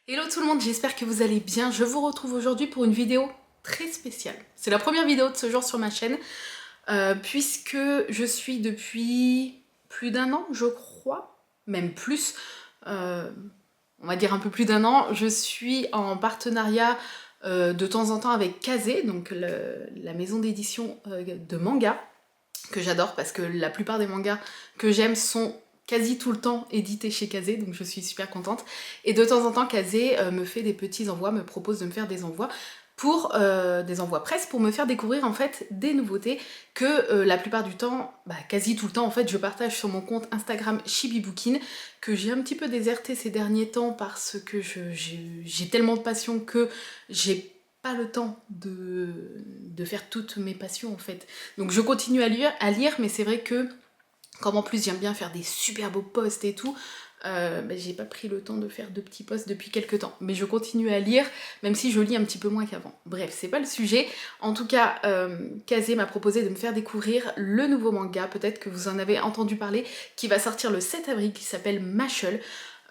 Hello tout le monde, j'espère que vous allez bien. Je vous retrouve aujourd'hui pour une vidéo très spéciale. C'est la première vidéo de ce genre sur ma chaîne, puisque je suis depuis plus d'un an, je crois, même plus, on va dire un peu plus d'un an, je suis en partenariat de temps en temps avec Kazé, donc la maison d'édition de manga, que j'adore parce que la plupart des mangas que j'aime sont quasi tout le temps édité chez Kazé, donc je suis super contente. Et de temps en temps, Kazé me fait des petits envois, me propose de me faire des envois pour des envois presse pour me faire découvrir en fait des nouveautés que la plupart du temps, quasi tout le temps en fait, je partage sur mon compte Instagram Chibibookine, que j'ai un petit peu déserté ces derniers temps parce que j'ai tellement de passion que j'ai pas le temps de faire toutes mes passions en fait. Donc je continue à lire, mais c'est vrai que comme en plus j'aime bien faire des super beaux posts et tout, j'ai pas pris le temps de faire de petits posts depuis quelques temps. Mais je continue à lire, même si je lis un petit peu moins qu'avant. Bref, c'est pas le sujet. En tout cas, Kazé m'a proposé de me faire découvrir le nouveau manga, peut-être que vous en avez entendu parler, qui va sortir le 7 avril, qui s'appelle Mashle.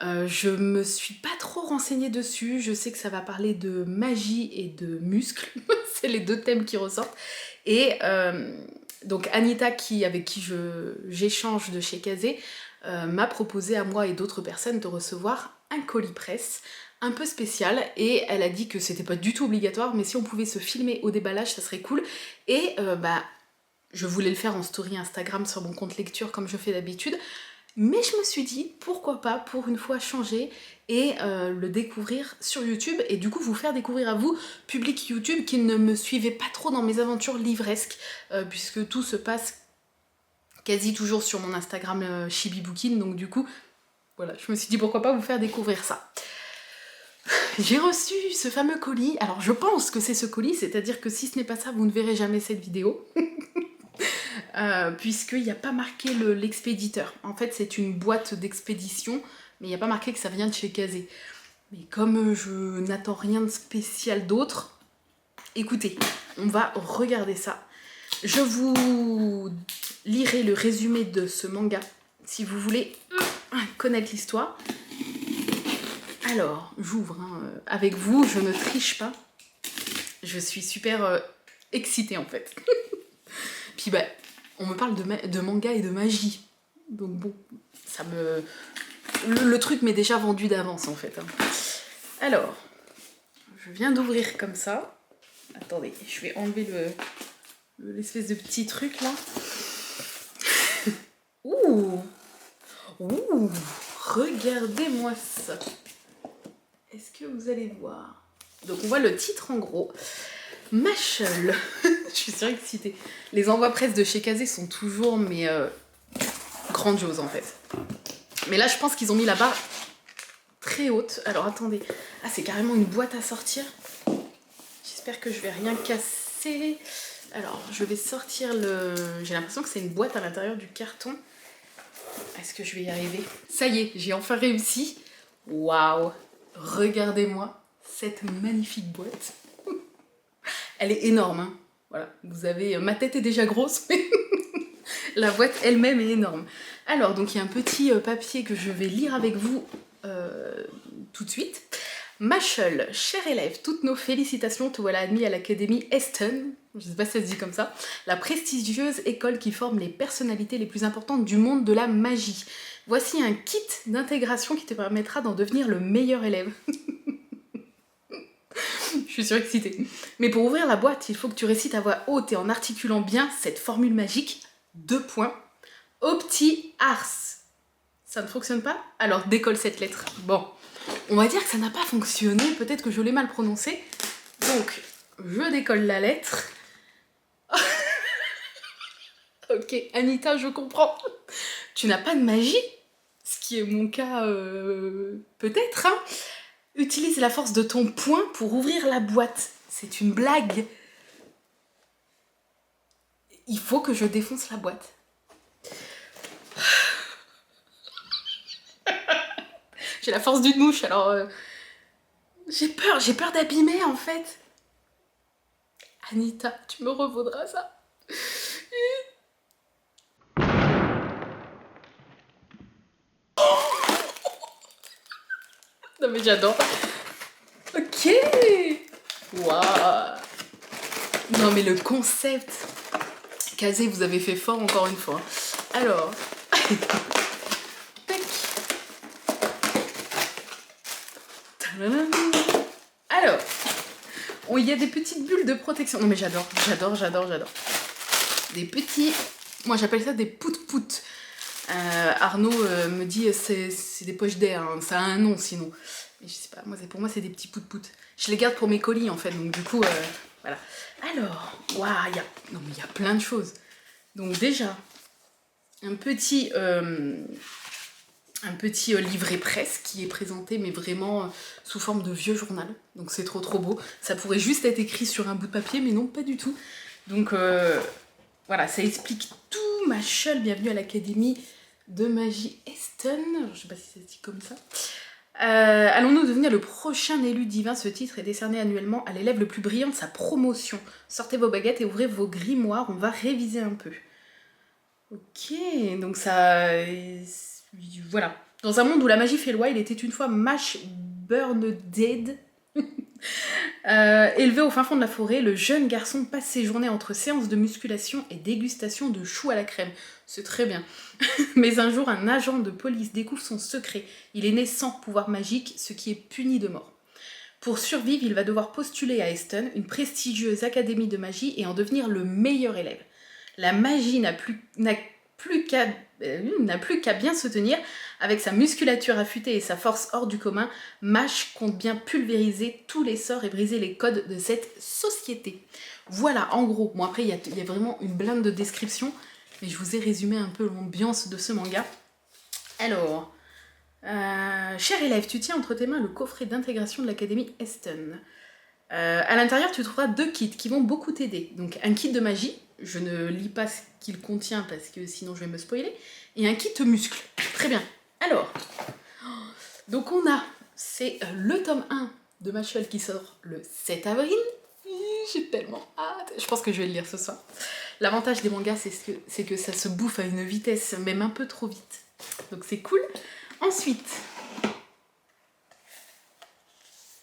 Je me suis pas trop renseignée dessus, je sais que ça va parler de magie et de muscles, c'est les deux thèmes qui ressortent. Et donc Anita, avec qui j'échange de chez Kazé, m'a proposé à moi et d'autres personnes de recevoir un colis presse un peu spécial, et elle a dit que c'était pas du tout obligatoire, mais si on pouvait se filmer au déballage, ça serait cool. Et je voulais le faire en story Instagram sur mon compte lecture comme je fais d'habitude, mais je me suis dit, pourquoi pas, pour une fois, changer et le découvrir sur YouTube, et du coup vous faire découvrir à vous, public YouTube, qui ne me suivez pas trop dans mes aventures livresques, puisque tout se passe quasi toujours sur mon Instagram Chibibookine, donc du coup, voilà, je me suis dit pourquoi pas vous faire découvrir ça. J'ai reçu ce fameux colis, alors je pense que c'est ce colis, c'est-à-dire que si ce n'est pas ça, vous ne verrez jamais cette vidéo. Puisqu'il n'y a pas marqué l'expéditeur. En fait, c'est une boîte d'expédition, mais il n'y a pas marqué que ça vient de chez Kazé. Mais comme je n'attends rien de spécial d'autre, écoutez, on va regarder ça. Je vous lirai le résumé de ce manga, si vous voulez connaître l'histoire. Alors, j'ouvre avec vous, je ne triche pas. Je suis super excitée en fait. Puis on me parle de manga et de magie. Donc bon, ça me... Le truc m'est déjà vendu d'avance en fait. Alors, je viens d'ouvrir comme ça. Attendez, je vais enlever l'espèce de petit truc là. Ouh, ouh, regardez-moi ça. Est-ce que vous allez voir? Donc on voit le titre en gros. Mashle. Je suis surexcitée. Les envois presse de chez Kazé sont toujours grandioses en fait. Mais là je pense qu'ils ont mis la barre très haute. Alors attendez. Ah, c'est carrément une boîte à sortir. J'espère que je vais rien casser. Alors je vais sortir j'ai l'impression que c'est une boîte à l'intérieur du carton. Est-ce que je vais y arriver? Ça y est, j'ai enfin réussi. Waouh! Regardez-moi cette magnifique boîte. Elle est énorme, hein. Voilà, vous avez... Ma tête est déjà grosse, mais la boîte elle-même est énorme. Alors, donc il y a un petit papier que je vais lire avec vous tout de suite. Mashle, cher élève, toutes nos félicitations, te voilà admis à l'Académie Eston, je sais pas si ça se dit comme ça, la prestigieuse école qui forme les personnalités les plus importantes du monde de la magie. Voici un kit d'intégration qui te permettra d'en devenir le meilleur élève. Je suis surexcitée. Mais pour ouvrir la boîte, il faut que tu récites à voix haute et en articulant bien cette formule magique. 2 points. Opti Ars. Ça ne fonctionne pas? Alors décolle cette lettre. Bon, on va dire que ça n'a pas fonctionné. Peut-être que je l'ai mal prononcé. Donc, je décolle la lettre. Ok, Anita, je comprends. Tu n'as pas de magie? Ce qui est mon cas, peut-être, hein. Utilise la force de ton poing pour ouvrir la boîte. C'est une blague. Il faut que je défonce la boîte. J'ai la force d'une mouche, alors... J'ai peur d'abîmer en fait. Anita, tu me revaudras ça. Non mais j'adore. Ok. Waouh. Non mais le concept. Kazé, vous avez fait fort encore une fois. Alors. Tac. Tadadam. Alors. Oh, il y a des petites bulles de protection. Non mais j'adore. Des petits... Moi j'appelle ça des pout-pout. Arnaud me dit c'est des poches d'air, hein. Ça a un nom sinon. Mais je sais pas, pour moi c'est des petits pout-pout. Je les garde pour mes colis en fait, donc du coup, voilà. Alors, waouh, il y a plein de choses. Donc déjà, un petit livret presse qui est présenté, mais vraiment sous forme de vieux journal. Donc c'est trop beau. Ça pourrait juste être écrit sur un bout de papier, mais non, pas du tout. Donc voilà, ça explique tout. Machel, bienvenue à l'Académie de Magie Eston. Je sais pas si ça se dit comme ça. Allons-nous devenir le prochain élu divin? Ce titre est décerné annuellement à l'élève le plus brillant de sa promotion. Sortez vos baguettes et ouvrez vos grimoires, on va réviser un peu. Ok, donc ça... voilà. Dans un monde où la magie fait loi, il était une fois Mash Burndead. Élevé au fin fond de la forêt, le jeune garçon passe ses journées entre séances de musculation et dégustation de choux à la crème. C'est très bien. Mais un jour, un agent de police découvre son secret. Il est né sans pouvoir magique, ce qui est puni de mort. Pour survivre, il va devoir postuler à Eston, une prestigieuse académie de magie, et en devenir le meilleur élève. La magie n'a plus qu'à bien se tenir. Avec sa musculature affûtée et sa force hors du commun, Mash compte bien pulvériser tous les sorts et briser les codes de cette société. Voilà, en gros. Bon, après, il y a vraiment une blinde de description, mais je vous ai résumé un peu l'ambiance de ce manga. Alors, cher élève, tu tiens entre tes mains le coffret d'intégration de l'Académie Eston. À l'intérieur, tu trouveras 2 kits qui vont beaucoup t'aider. Donc, un kit de magie. Je ne lis pas ce qu'il contient parce que sinon je vais me spoiler. Et un kit muscle. Très bien. Alors, donc on a, c'est le tome 1 de Machel qui sort le 7 avril. J'ai tellement hâte. Je pense que je vais le lire ce soir. L'avantage des mangas, c'est que ça se bouffe à une vitesse, même un peu trop vite. Donc c'est cool. Ensuite,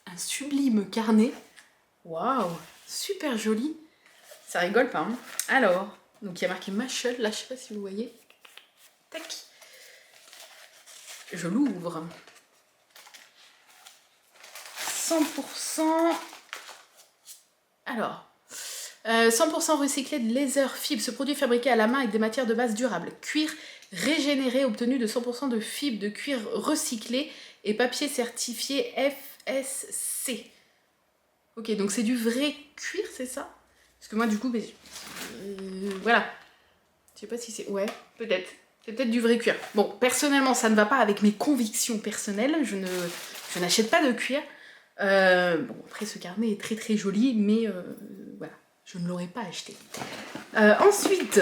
un sublime carnet. Waouh, super joli. Ça rigole pas, hein. Alors, donc il y a marqué Machel, là je sais pas si vous voyez. Tac. Je l'ouvre. 100%... Alors, 100% recyclé de laser fibre, ce produit fabriqué à la main avec des matières de base durables. Cuir régénéré obtenu de 100% de fibres de cuir recyclé et papier certifié FSC. Ok, donc c'est du vrai cuir, c'est ça? Parce que moi, du coup, voilà. Je sais pas si c'est... Ouais, peut-être. C'est peut-être du vrai cuir. Bon, personnellement, ça ne va pas avec mes convictions personnelles. Je n'achète pas de cuir. Bon, après, ce carnet est très joli, mais voilà, je ne l'aurais pas acheté. Ensuite,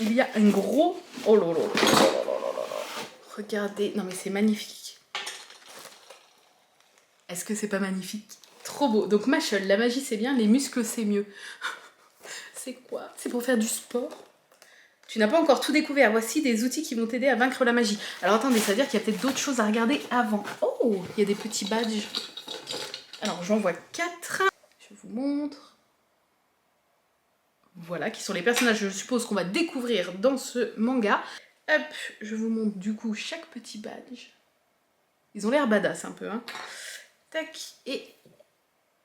il y a un gros... Oh là là là là là là là. Regardez, non mais c'est magnifique. Est-ce que c'est pas magnifique? Trop beau. Donc Machel, la magie c'est bien, les muscles c'est mieux. C'est quoi? C'est pour faire du sport? Tu n'as pas encore tout découvert. Voici des outils qui vont t'aider à vaincre la magie. Alors attendez, ça veut dire qu'il y a peut-être d'autres choses à regarder avant. Oh, il y a des petits badges. Alors j'en vois 4. Je vous montre. Voilà, qui sont les personnages, je suppose, qu'on va découvrir dans ce manga. Hop, je vous montre du coup chaque petit badge. Ils ont l'air badass un peu, hein. Tac, et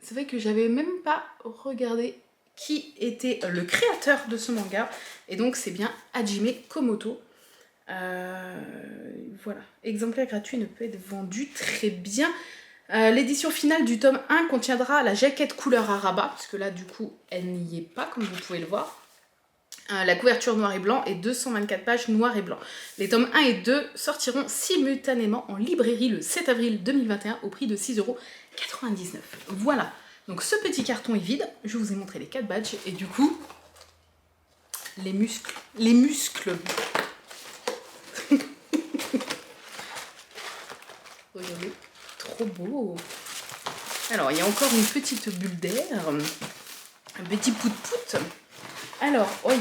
c'est vrai que j'avais même pas regardé qui était le créateur de ce manga. Et donc c'est bien Hajime Komoto. Voilà, exemplaire gratuit ne peut être vendu, très bien. L'édition finale du tome 1 contiendra la jaquette couleur Araba, parce que là du coup elle n'y est pas comme vous pouvez le voir. La couverture noir et blanc et 224 pages noir et blanc. Les tomes 1 et 2 sortiront simultanément en librairie le 7 avril 2021 au prix de 6,99 €. Voilà, donc ce petit carton est vide, je vous ai montré les 4 badges et du coup, les muscles. Regardez, trop beau. Alors, il y a encore une petite bulle d'air, un petit pout-pout. Alors, oi.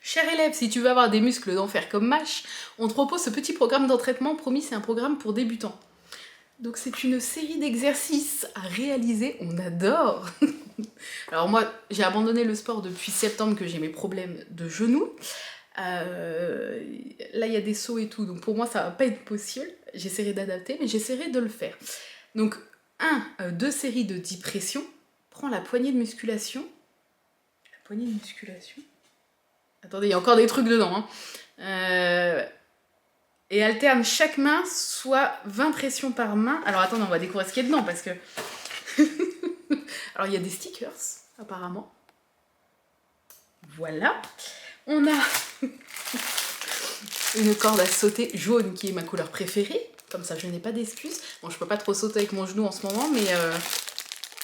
Cher élève, si tu veux avoir des muscles d'enfer comme Mash, on te propose ce petit programme d'entraînement. Promis, c'est un programme pour débutants. Donc c'est une série d'exercices à réaliser, on adore. Alors moi, j'ai abandonné le sport depuis septembre que j'ai mes problèmes de genoux. Là, il y a des sauts et tout, donc pour moi, ça va pas être possible. J'essaierai d'adapter, mais j'essaierai de le faire. Donc, 2 séries de 10 pressions. Prends la poignée de musculation. La poignée de musculation. Attendez, il y a encore des trucs dedans. Et alterne chaque main, soit 20 pressions par main. Alors attendez, on va découvrir ce qu'il y a dedans, parce que... Alors, il y a des stickers, apparemment. Voilà. On a une corde à sauter jaune, qui est ma couleur préférée. Comme ça, je n'ai pas d'excuses. Bon, je peux pas trop sauter avec mon genou en ce moment, mais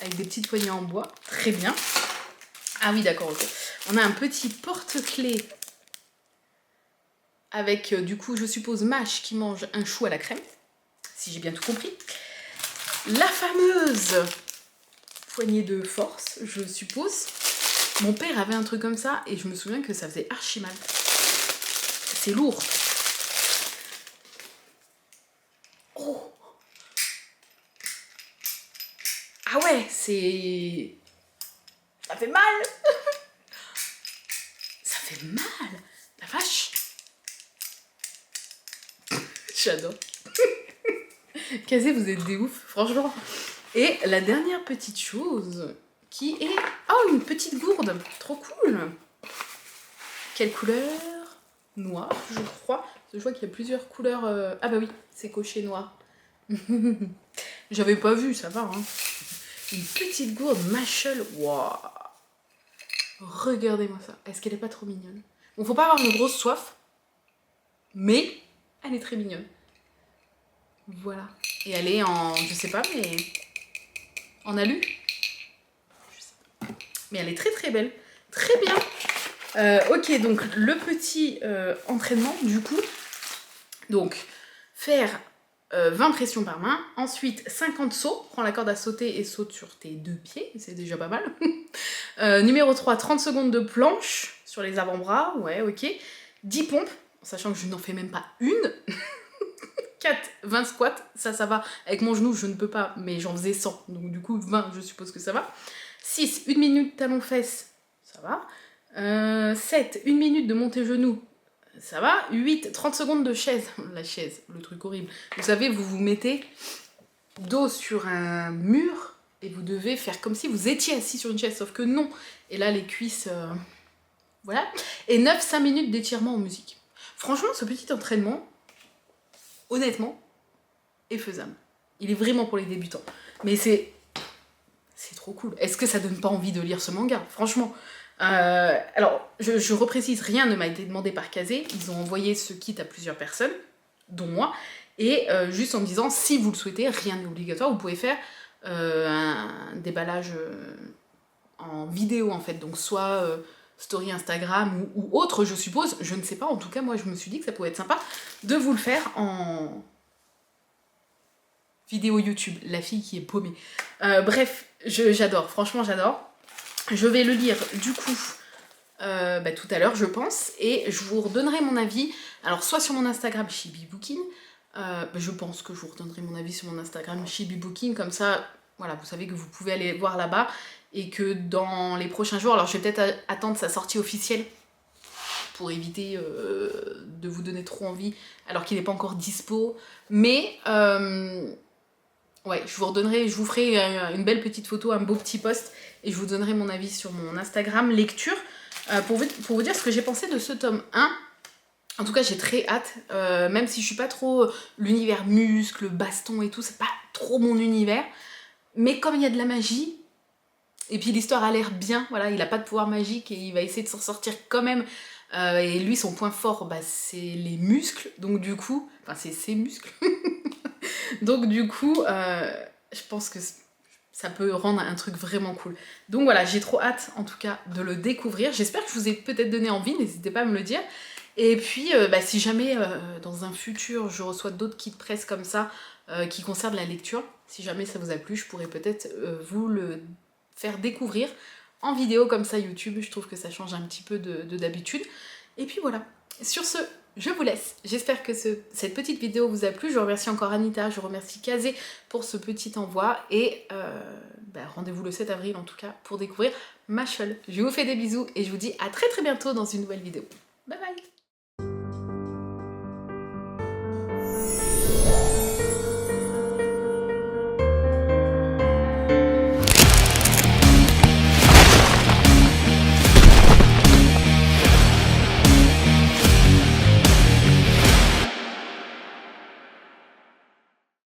avec des petites poignées en bois. Très bien. Ah oui, d'accord, ok. On a un petit porte-clés avec, du coup, je suppose, Mâche qui mange un chou à la crème, si j'ai bien tout compris. La fameuse poignée de force, je suppose. Mon père avait un truc comme ça et je me souviens que ça faisait archi mal. C'est lourd. Oh! Ah ouais, c'est... Ça fait mal. Ça fait mal. La vache. J'adore. Kazé, vous êtes des oufs, franchement. Et la dernière petite chose qui est... Oh, une petite gourde. Trop cool. Quelle couleur? Noir, je crois. Je vois qu'il y a plusieurs couleurs... Ah bah oui, c'est coché noir. J'avais pas vu, ça va. Hein. Une petite gourde Mashel. Waouh. Regardez-moi ça. Est-ce qu'elle est pas trop mignonne? Bon, faut pas avoir une grosse soif. Mais elle est très mignonne. Voilà. Et elle est en... Je sais pas, mais... En alu? Je sais pas. Mais elle est très très belle. Très bien. Ok, donc le petit entraînement, du coup. Donc, faire 20 pressions par main. Ensuite, 50 sauts. Prends la corde à sauter et saute sur tes 2 pieds. C'est déjà pas mal. Numéro 3, 30 secondes de planche sur les avant-bras. Ouais, ok. 10 pompes, sachant que je n'en fais même pas une. 4, 20 squats, ça va. Avec mon genou, je ne peux pas, mais j'en faisais 100. Donc du coup, 20, je suppose que ça va. 6, 1 minute talon-fesse, ça va. 7, 1 minute de montée-genou, ça va. 8, 30 secondes de chaise. La chaise, le truc horrible. Vous savez, vous vous mettez dos sur un mur et vous devez faire comme si vous étiez assis sur une chaise, sauf que non. Et là, les cuisses... Voilà. Et 9, 5 minutes d'étirement en musique. Franchement, ce petit entraînement... honnêtement, est faisable. Il est vraiment pour les débutants. Mais c'est trop cool. Est-ce que ça donne pas envie de lire ce manga? Franchement. Alors, je reprécise, rien ne m'a été demandé par Kazé. Ils ont envoyé ce kit à plusieurs personnes, dont moi. Et juste en me disant, si vous le souhaitez, rien n'est obligatoire. Vous pouvez faire un déballage en vidéo, en fait. Donc, soit... story Instagram ou autre, je suppose, je ne sais pas, en tout cas moi je me suis dit que ça pouvait être sympa de vous le faire en vidéo YouTube, la fille qui est paumée. Bref, j'adore, franchement j'adore. Je vais le lire du coup tout à l'heure je pense, et je vous redonnerai mon avis, alors soit sur mon Instagram Chibi-Booking, je pense que je vous redonnerai mon avis sur mon Instagram Chibi-Booking, comme ça, voilà, vous savez que vous pouvez aller voir là-bas, et que dans les prochains jours, alors je vais peut-être attendre sa sortie officielle pour éviter de vous donner trop envie alors qu'il n'est pas encore dispo, mais ouais, je vous ferai une belle petite photo, un beau petit post, et je vous donnerai mon avis sur mon Instagram lecture pour vous dire ce que j'ai pensé de ce tome 1. En tout cas, j'ai très hâte, même si je suis pas trop l'univers muscle, baston et tout, c'est pas trop mon univers, mais comme il y a de la magie, et puis l'histoire a l'air bien, voilà, il a pas de pouvoir magique et il va essayer de s'en sortir quand même. Et lui, son point fort, c'est les muscles, donc du coup, enfin c'est ses muscles. Donc du coup, je pense que ça peut rendre un truc vraiment cool. Donc voilà, j'ai trop hâte en tout cas de le découvrir. J'espère que je vous ai peut-être donné envie, n'hésitez pas à me le dire. Et puis, si jamais dans un futur je reçois d'autres kits presse comme ça qui concernent la lecture, si jamais ça vous a plu, je pourrais peut-être vous le faire découvrir en vidéo comme ça YouTube. Je trouve que ça change un petit peu de d'habitude. Et puis voilà. Sur ce, je vous laisse. J'espère que cette petite vidéo vous a plu. Je remercie encore Anita, je remercie Kazé pour ce petit envoi. Et rendez-vous le 7 avril en tout cas pour découvrir ma shawl. Je vous fais des bisous et je vous dis à très bientôt dans une nouvelle vidéo. Bye bye!